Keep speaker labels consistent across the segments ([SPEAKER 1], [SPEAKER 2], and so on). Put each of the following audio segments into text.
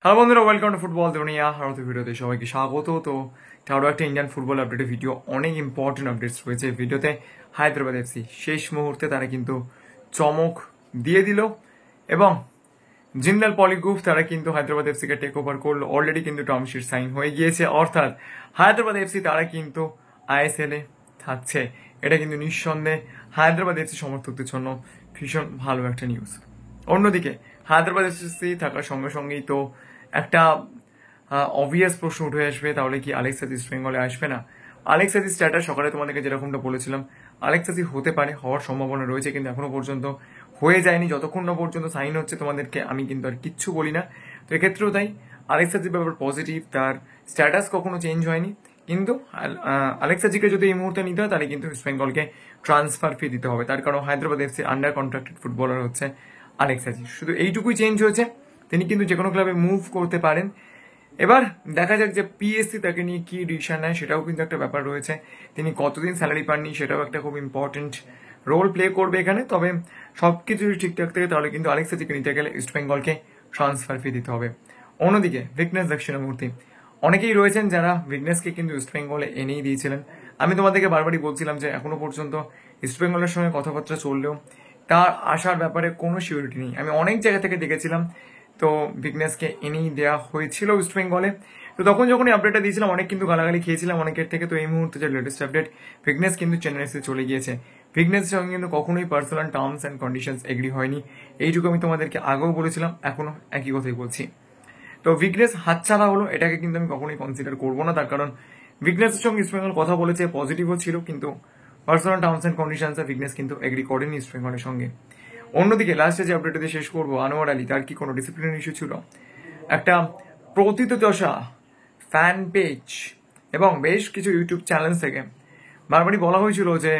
[SPEAKER 1] Hello বন্ধুরা, welcome to football দুনিয়া। আর ভিডিওতে সবাইকে স্বাগত। তো আরও একটা ইন্ডিয়ান ফুটবল আপডেটের ভিডিও, অনেক ইম্পর্টেন্ট আপডেটস রয়েছে ভিডিওতে। হায়দ্রাবাদ এফসি শেষ মুহূর্তে তারা কিন্তু চমক দিয়ে দিল এবং জিন্দাল পলি গ্রুপ তারা কিন্তু হায়দ্রাবাদ এফসিকে টেক ওভার করলো। অলরেডি কিন্তু টার্ম শিট সাইন হয়ে গিয়েছে, অর্থাৎ হায়দ্রাবাদ এফসি তারা কিন্তু আইএসএল এ থাকছে। এটা কিন্তু নিঃসন্দেহে হায়দ্রাবাদ এফসি সমর্থকদের জন্য ভীষণ ভালো একটা নিউজ। অন্যদিকে হায়দ্রাবাদ এফসি থাকার সঙ্গে সঙ্গেই তো একটা অবভিয়াস প্রশ্ন উঠে আসবে, তাহলে কি আলেক্স সাজি ইস্ট বেঙ্গলে আসবে না? আলেক্স সাজি স্ট্যাটাস সকালে তোমাদেরকে যেরকমটা বলেছিলাম, আলেক্স সাজি হতে পারে, হওয়ার সম্ভাবনা রয়েছে, কিন্তু এখনো পর্যন্ত হয়ে যায়নি। যতক্ষণ না পর্যন্ত সাইন হচ্ছে তোমাদেরকে আমি কিন্তু আর কিচ্ছু বলি না। তো এক্ষেত্রেও তাই, আলেক্স সাজির ব্যাপার পজিটিভ, তার স্ট্যাটাস কখনো চেঞ্জ হয়নি। কিন্তু আলেক্স সাজিকে যদি এই মুহূর্তে নিতে হয় তাহলে কিন্তু ইস্ট বেঙ্গলকে ট্রান্সফার ফি দিতে হবে, তার কারণ Hyderabad FC under contracted footballer হচ্ছে আলেক্স সাজি। শুধু এইটুকুই চেঞ্জ হয়েছে, তিনি কিন্তু যে কোনো ক্লাবে মুভ করতে পারেন। এবার দেখা যাক যে পিএসসি তাকে নিয়ে কি ডিসিশন নেয়, সেটাও কিন্তু একটা ব্যাপার রয়েছে। তিনি কতদিন স্যালারি পাননি সেটাও একটা খুব ইম্পর্টেন্ট রোল প্লে করবে এখানে। তবে সবকিছু যদি ঠিকঠাক থাকে তাহলে কিন্তু আলেক্স সাজিকে নিতে গেলে ইস্ট বেঙ্গলকে ট্রান্সফার ফি দিতে হবে। অন্যদিকে ভিগনেস দক্ষিণামূর্তি, অনেকেই রয়েছেন যারা ভিগনেসকে কিন্তু ইস্ট বেঙ্গলে এনেই দিয়েছিলেন। আমি তোমাদেরকে বারবারই বলছিলাম যে এখনো পর্যন্ত ইস্ট বেঙ্গলের সঙ্গে কথাবার্তা চললেও তার আসার ব্যাপারে কোনো সিউরিটি নেই। আমি অনেক জায়গা থেকে দেখেছিলাম, তো ভিগনেসকে এনেই দেওয়া হয়েছিল ইস্ট বেঙ্গলে। তো তখন যখন এই আপডেটটা দিয়েছিলাম অনেক কিন্তু গালাগালি খেয়েছিলাম অনেকের থেকে। তো এই মুহূর্তে যে লেটেস্ট আপডেট, ভিগনেস কিন্তু চেন্নাই চলে গিয়েছে। ভিগনেসের সঙ্গে কিন্তু কখনোই personal terms and conditions agree হয়নি, এইটুকু আমি তোমাদেরকে আগেও বলেছিলাম, এখনো একই কথাই বলছি। তো ভিগনেস হাতছাড়া হলো, এটাকে কিন্তু আমি কখনোই কনসিডার করবো না, তার কারণ ভিগনেসের সঙ্গে ইস্ট বেঙ্গল কথা বলেছে, পজিটিভও ছিল, কিন্তু personal terms and conditions Vignesh কিন্তু এগ্রি করেনি ইস্ট বেঙ্গলের সঙ্গে। অন্যদিকে লাস্টে যে আপডেট দিয়ে শেষ করবো, আনোয়ার আলী, তার কি কোনো ডিসিপ্লিন ইস্যু ছিল? একটা প্রথিতযশা ফ্যান পেজ এবং বেশ কিছু ইউটিউব চ্যানেল থেকে বারবারই বলা হয়েছিল যে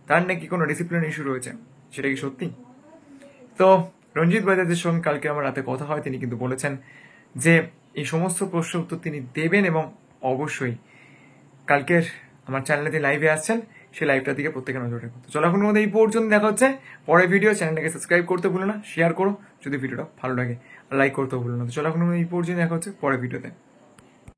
[SPEAKER 1] তার নাকি কোনো ডিসিপ্লিন ইস্যু রয়েছে। সেটা কি সত্যি? তো রঞ্জিত বাজাজের সঙ্গে কালকে আমার রাতে কথা হয়, তিনি কিন্তু বলেছেন যে এই সমস্ত প্রশ্নের উত্তর তিনি দেবেন এবং অবশ্যই কালকের আমার চ্যানেলে যে লাইভে আসছেন সেই লাইভটার দিকে প্রত্যেকে নজর রাখো। তো চলো এখন মধ্যে এই পর্যন্ত দেখা হচ্ছে পরের ভিডিও। চ্যানেলটাকে সাবস্ক্রাইব করতে ভুলো না, শেয়ার করো যদি ভিডিওটা ভালো লাগে, লাইক করতেও ভুলো না। তো চলো এখন এই পর্যন্ত দেখা হচ্ছে পরের ভিডিওতে।